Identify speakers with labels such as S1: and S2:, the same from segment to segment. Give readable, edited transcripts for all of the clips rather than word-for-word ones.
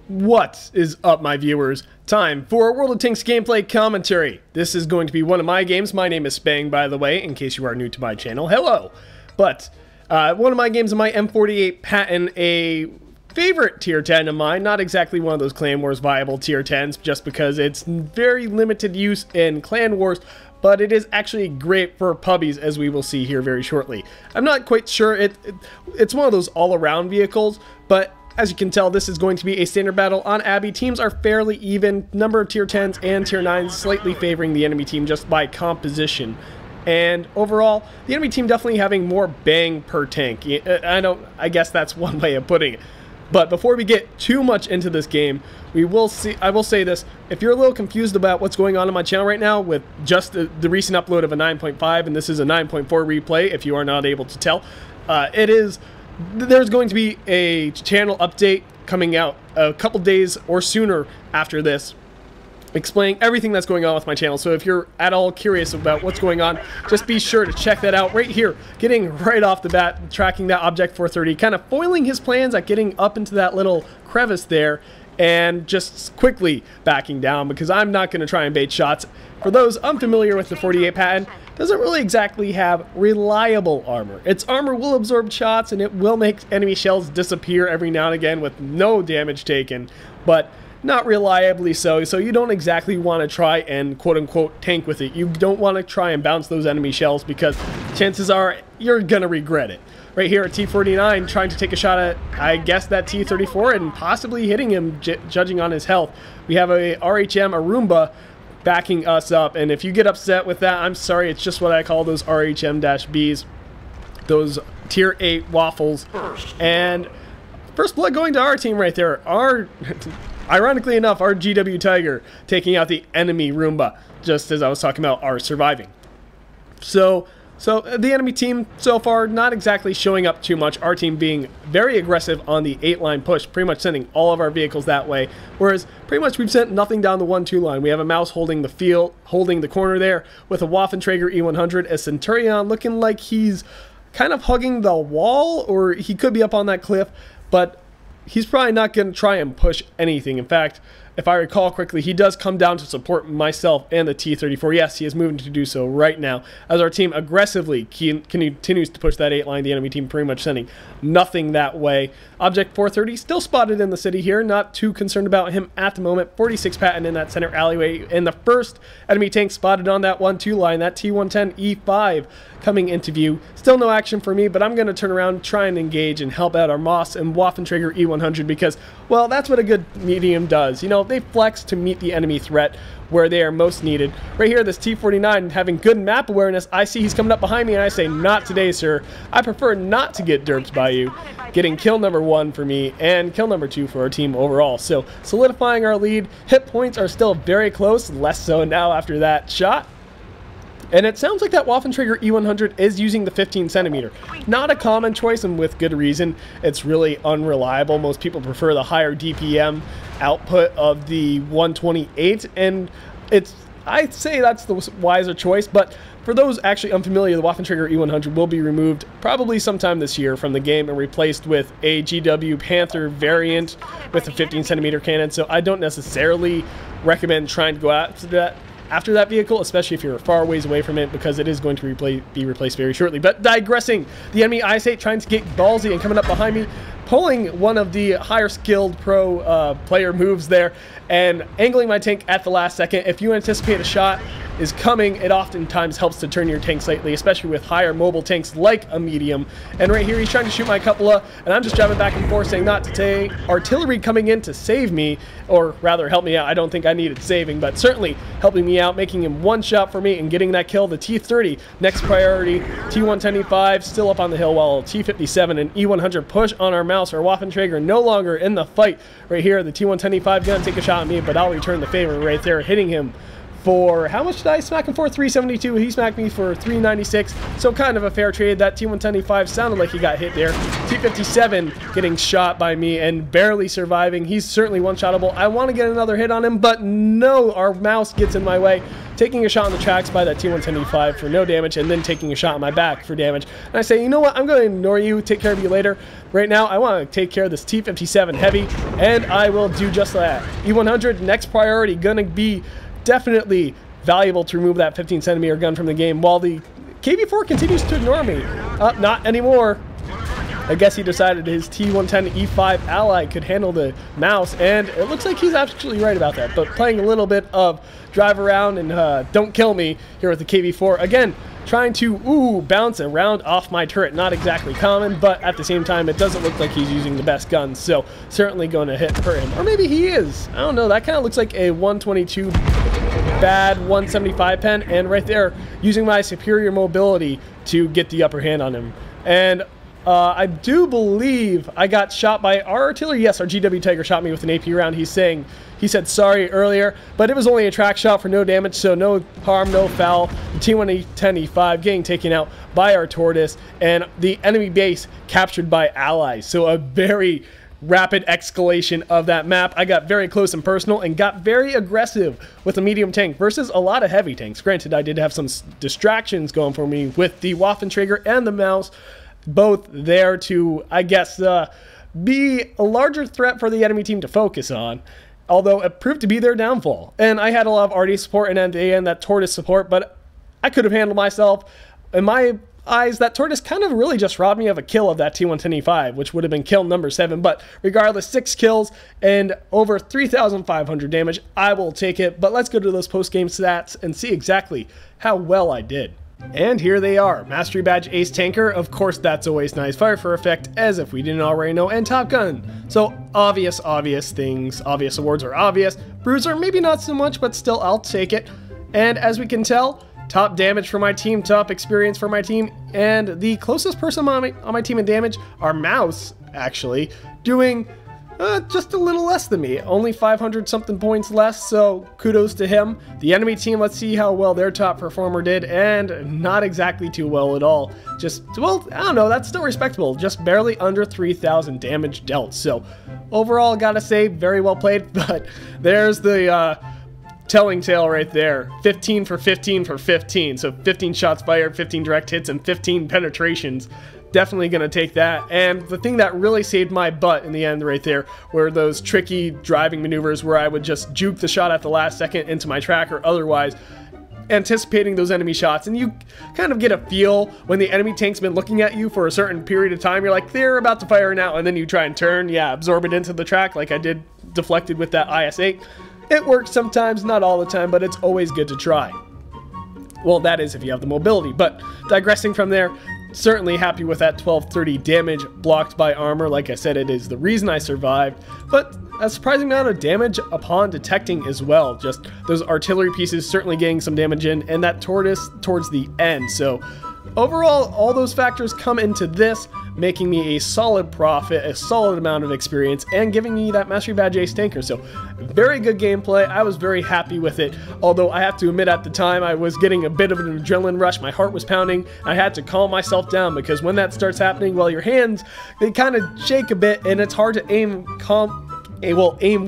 S1: What is up, my viewers? Time for World of Tanks gameplay commentary. This is going to be one of my games. My name is Spang, by the way, in case you are new to my channel. Hello! But one of my games is my M48 Patton, a favorite tier 10 of mine. Not exactly one of those Clan Wars viable tier 10s, just because it's very limited use in Clan Wars, but it is actually great for pubbies, as we will see here very shortly. I'm not quite sure. It's one of those all-around vehicles, but as you can tell, this is going to be a standard battle on Abbey. Teams are fairly even, number of tier 10s and tier 9s slightly favoring the enemy team just by composition. And overall, the enemy team definitely having more bang per tank. I guess that's one way of putting it. But before we get too much into this game, I will say this: if you're a little confused about what's going on my channel right now with just the recent upload of a 9.5, and this is a 9.4 replay, if you are not able to tell, there's going to be a channel update coming out a couple days or sooner after this, explaining everything that's going on with my channel. So if you're at all curious about what's going on, just be sure to check that out right here. Getting right off the bat, tracking that Object 430, kind of foiling his plans at getting up into that little crevice there, and just quickly backing down because I'm not going to try and bait shots. For those unfamiliar with the 48 Patton, doesn't really exactly have reliable armor. Its armor will absorb shots and it will make enemy shells disappear every now and again with no damage taken, but not reliably so. So you don't exactly want to try and quote-unquote tank with it. You don't want to try and bounce those enemy shells because chances are you're gonna regret it. Right here, a T-49 trying to take a shot at, I guess, that T-34 and possibly hitting him, judging on his health. We have a RHM Arumba backing us up, and if you get upset with that, I'm sorry, it's just what I call those RHM-Bs, those tier 8 waffles. And first blood going to our team right there. Ironically enough, our GW Tiger taking out the enemy Roomba, just as I was talking about our surviving. So the enemy team so far not exactly showing up too much. Our team being very aggressive on the 8-line push, pretty much sending all of our vehicles that way, whereas pretty much we've sent nothing down the 1-2 line. We have a Mouse holding the field, holding the corner there with a Waffenträger E100, a Centurion looking like he's kind of hugging the wall, or he could be up on that cliff, but he's probably not going to try and push anything. In fact, if I recall correctly, he does come down to support myself and the T-34. Yes, he is moving to do so right now as our team aggressively continues to push that 8-line. The enemy team pretty much sending nothing that way. Object 430 still spotted in the city here. Not too concerned about him at the moment. 46 Patton in that center alleyway. And the first enemy tank spotted on that 1-2 line, that T-110E5 coming into view. Still no action for me, but I'm going to turn around, try and engage and help out our Moss and Waffenträger E100 because, well, that's what a good medium does. You know, they flex to meet the enemy threat where they are most needed. Right here, this T-49 having good map awareness. I see he's coming up behind me and I say, not today, sir. I prefer not to get derped by you. Getting kill number 1 for me and kill number 2 for our team overall. So solidifying our lead. Hit points are still very close, less so now after that shot. And it sounds like that Waffenträger E100 is using the 15 centimeter. Not a common choice, and with good reason. It's really unreliable. Most people prefer the higher DPM output of the 128, and I'd say that's the wiser choice, but for those actually unfamiliar, the Waffenträger E100 will be removed probably sometime this year from the game and replaced with a GW Panther variant with a 15 centimeter cannon, so I don't necessarily recommend trying to go after that vehicle, especially if you're far ways away from it, because it is going to be replaced very shortly. But digressing, the enemy IS-8 trying to get ballsy and coming up behind me, pulling one of the higher skilled pro player moves there and angling my tank at the last second. If you anticipate a shot is coming, it oftentimes helps to turn your tank slightly, especially with higher mobile tanks like a medium. And right here, he's trying to shoot my cupola, and I'm just driving back and forth saying not today. Artillery coming in to save me, or rather help me out. I don't think I needed saving, but certainly helping me out, making him one shot for me and getting that kill. The T-30, next priority. T-110E5 still up on the hill, while T-57 and E100 push on our Mouse. Our Waffenträger no longer in the fight. Right here, the T-110E5 gonna take a shot at me, but I'll return the favor right there, hitting him for, how much did I smack him for? 372. He smacked me for 396. So kind of a fair trade. That T110E5 sounded like he got hit there. T57 getting shot by me and barely surviving. He's certainly one-shottable. I want to get another hit on him, but no, our mouse gets in my way. Taking a shot on the tracks by that T110E5 for no damage, and then taking a shot on my back for damage. And I say, you know what, I'm going to ignore you, take care of you later. Right now, I want to take care of this T57 heavy, and I will do just that. E100, next priority, going to be definitely valuable to remove that 15cm gun from the game, while the KV4 continues to ignore me. Not anymore. I guess he decided his T110E5 ally could handle the mouse, and it looks like he's actually right about that. But playing a little bit of drive around and don't kill me here with the KV4. Again, trying to, bounce around off my turret. Not exactly common, but at the same time, it doesn't look like he's using the best guns. So certainly going to hit him. Or maybe he is. I don't know. That kind of looks like a 122 bad 175 pen. And right there, using my superior mobility to get the upper hand on him. And I do believe I got shot by our artillery. Yes, our GW Tiger shot me with an AP round. He said sorry earlier, but it was only a track shot for no damage, so no harm, no foul. The T110E5 getting taken out by our Tortoise, and the enemy base captured by allies. So a very rapid escalation of that map. I got very close and personal and got very aggressive with a medium tank versus a lot of heavy tanks. Granted, I did have some distractions going for me with the Waffentrager and the mouse, both there to, I guess, be a larger threat for the enemy team to focus on, although it proved to be their downfall. And I had a lot of RD support and at the end that Tortoise support, but I could have handled myself. In my eyes, that Tortoise kind of really just robbed me of a kill of that T110E5, which would have been kill number 7, but regardless, 6 kills and over 3,500 damage. I will take it, but let's go to those post-game stats and see exactly how well I did. And here they are. Mastery Badge Ace Tanker, of course that's always nice. Fire for Effect, as if we didn't already know, and Top Gun. So obvious things, obvious awards are obvious. Bruiser, maybe not so much, but still I'll take it. And as we can tell, top damage for my team, top experience for my team, and the closest person on my team in damage, our mouse, actually, doing just a little less than me. Only 500 something points less, so kudos to him. The enemy team, let's see how well their top performer did, and not exactly too well at all. Just, well, I don't know, that's still respectable. Just barely under 3,000 damage dealt. So overall, gotta say, very well played, but there's the telling tale right there. 15 for 15 for 15. So 15 shots fired, 15 direct hits, and 15 penetrations. Definitely going to take that. And the thing that really saved my butt in the end right there were those tricky driving maneuvers where I would just juke the shot at the last second into my track or otherwise, anticipating those enemy shots. And you kind of get a feel when the enemy tank's been looking at you for a certain period of time. You're like, they're about to fire now, and then you try and turn, absorb it into the track like I did deflected with that IS-8. It works sometimes, not all the time, but it's always good to try. Well, that is if you have the mobility. But digressing from there, certainly happy with that 1230 damage blocked by armor. Like I said, it is the reason I survived, but a surprising amount of damage upon detecting as well. Just those artillery pieces certainly getting some damage in, and that Tortoise towards the end. So overall, all those factors come into this, making me a solid profit, a solid amount of experience, and giving me that Mastery Badge Ace Tanker. So very good gameplay. I was very happy with it, although I have to admit at the time I was getting a bit of an adrenaline rush. My heart was pounding. I had to calm myself down, because when that starts happening, well, your hands, they kind of shake a bit, and it's hard to aim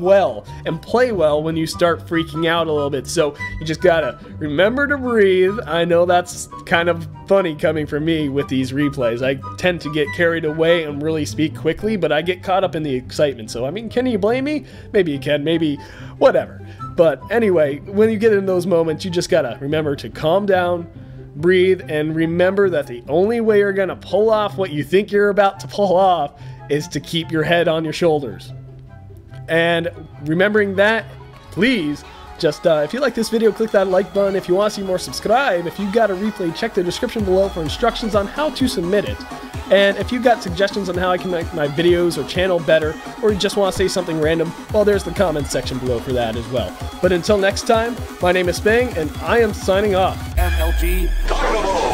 S1: well and play well when you start freaking out a little bit. So you just gotta remember to breathe. I know that's kind of funny coming from me with these replays. I tend to get carried away and really speak quickly, but I get caught up in the excitement. So I mean, can you blame me? Maybe you can, maybe whatever. But anyway, when you get in those moments, you just gotta remember to calm down, breathe, and remember that the only way you're gonna pull off what you think you're about to pull off is to keep your head on your shoulders. And remembering that, please just if you like this video, click that like button. If you want to see more, subscribe. If you got a replay, check the description below for instructions on how to submit it. And if you've got suggestions on how I can make my videos or channel better, or you just want to say something random, well, there's the comments section below for that as well. But until next time, my name is Spang, and I am signing off.
S2: MLG.